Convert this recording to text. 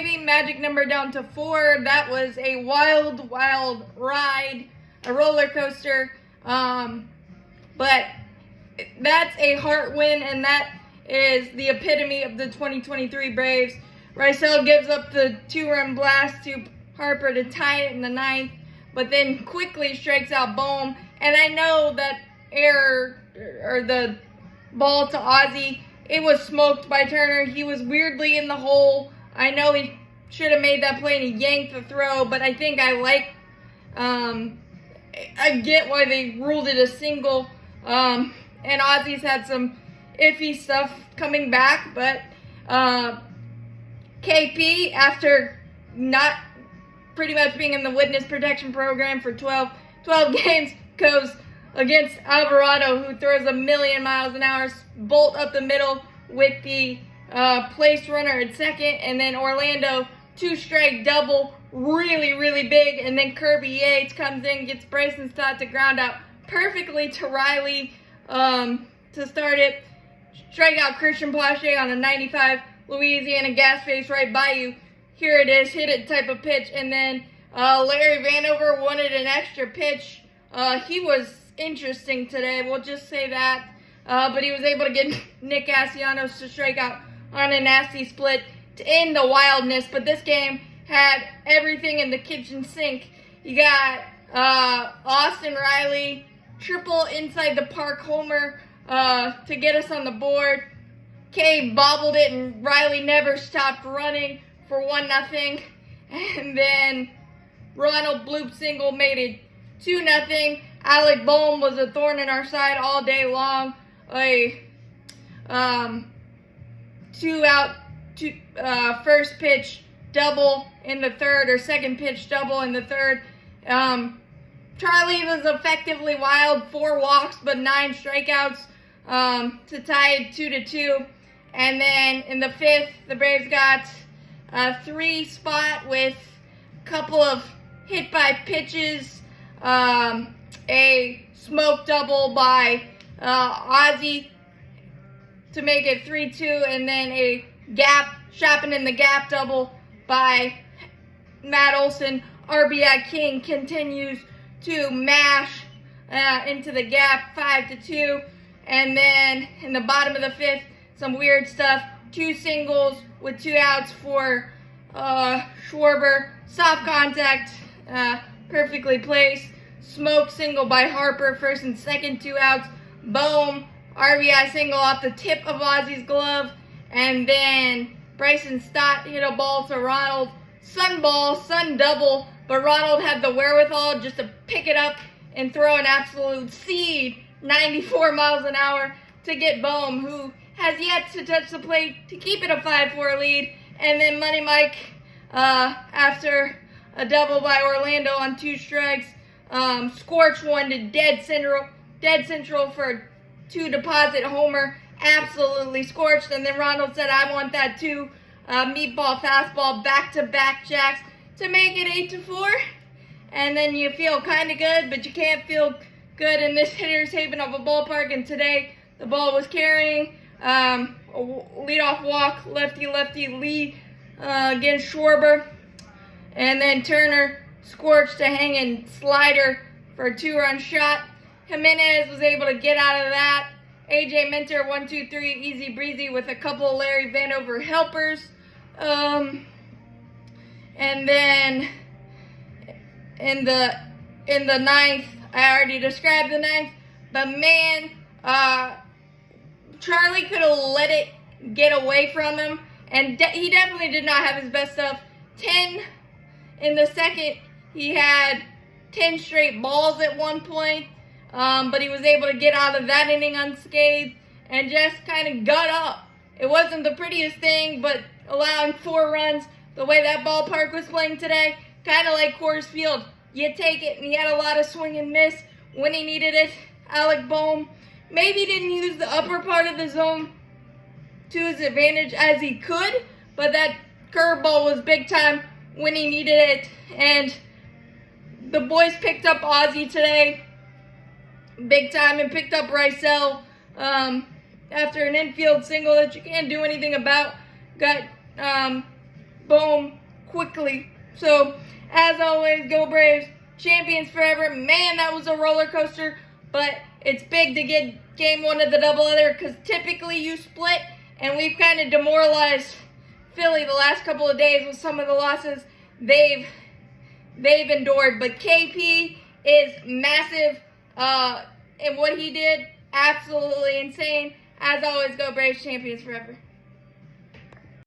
baby. Magic number down to 4. That was a wild, wild ride, a roller coaster. But that's a heart win, and that is the epitome of the 2023 Braves. Rysell gives up the 2-run blast to Harper to tie it in the 9th, but then quickly strikes out Bohm. And I know that error, or the ball to Ozzie, it was smoked by Turner. He was weirdly in the hole. I know he should have made that play and he yanked the throw, but I think I get why they ruled it a single. And Ozzie's had some iffy stuff coming back, but KP, after not pretty much being in the witness protection program for 12 games, goes against Alvarado, who throws a million miles an hour, bolt up the middle with the place runner at second, and then Orlando, 2-strike double, really, really big, and then Kirby Yates comes in, gets Bryson Stott to ground out perfectly to Riley to start it. Strike out Christian Pache on a 95 Louisiana gas face right by you. Here it is, hit it type of pitch, and then Larry Vanover wanted an extra pitch. He was interesting today, we'll just say that. But he was able to get Nick Castellanos to strike out on a nasty split to end the wildness. But this game had everything in the kitchen sink. You got Austin Riley, triple inside the park homer to get us on the board. K bobbled it, and Riley never stopped running for 1-0. And then Ronald Bloop single made it 2-0. Alec Bohm was a thorn in our side all day long. A 2-out, first pitch double in the 3rd, or second pitch double in the 3rd. Charlie was effectively wild, 4 walks but 9 strikeouts to tie it 2-2. And then in the 5th, the Braves got a 3 spot with a couple of hit by pitches, a smoke double by Ozzie to make it 3-2, and then a shopping in the gap double by Matt Olson. RBI King continues to mash into the gap, 5-2. And then in the bottom of the 5th, some weird stuff. 2 singles with 2 outs for Schwarber. Soft contact, perfectly placed. Smoke single by Harper, first and second, 2 outs. Boom, RBI single off the tip of Ozzie's glove. And then Bryson Stott hit a ball to Ronald. Sun ball, sun double, but Ronald had the wherewithal just to pick it up and throw an absolute seed, 94 miles an hour, to get Bohm, who has yet to touch the plate to keep it a 5-4 lead. And then Money Mike, after a double by Orlando on 2 strikes, scorched one to dead central for 2 deposit homer, absolutely scorched. And then Ronald said, I want that too. Meatball fastball, back-to-back jacks to make it 8-4. And then you feel kind of good, but you can't feel good in this hitter's haven of a ballpark. And today the ball was carrying a leadoff walk, lefty lead against Schwarber. And then Turner scorched a hanging slider for a 2-run shot. Jimenez was able to get out of that. AJ Minter, 1-2-3, easy breezy with a couple of Larry Vanover helpers. And then in the 9th, I already described the 9th, but man, Charlie could have let it get away from him, and he definitely did not have his best stuff. 10 in the 2nd, he had 10 straight balls at one point, but he was able to get out of that inning unscathed and just kind of gut up. It wasn't the prettiest thing, but allowing 4 runs the way that ballpark was playing today, kind of like Coors Field. You take it, and he had a lot of swing and miss when he needed it. Alec Bohm maybe didn't use the upper part of the zone to his advantage as he could, but that curveball was big time when he needed it. And the boys picked up Ozzie today big time and picked up Rysell after an infield single that you can't do anything about. Got boom, quickly. So, as always, go Braves. Champions forever. Man, that was a roller coaster. But it's big to get game one of the doubleheader because typically you split, and we've kind of demoralized Philly the last couple of days with some of the losses they've endured. But KP is massive, and what he did, absolutely insane. As always, go Braves, champions forever.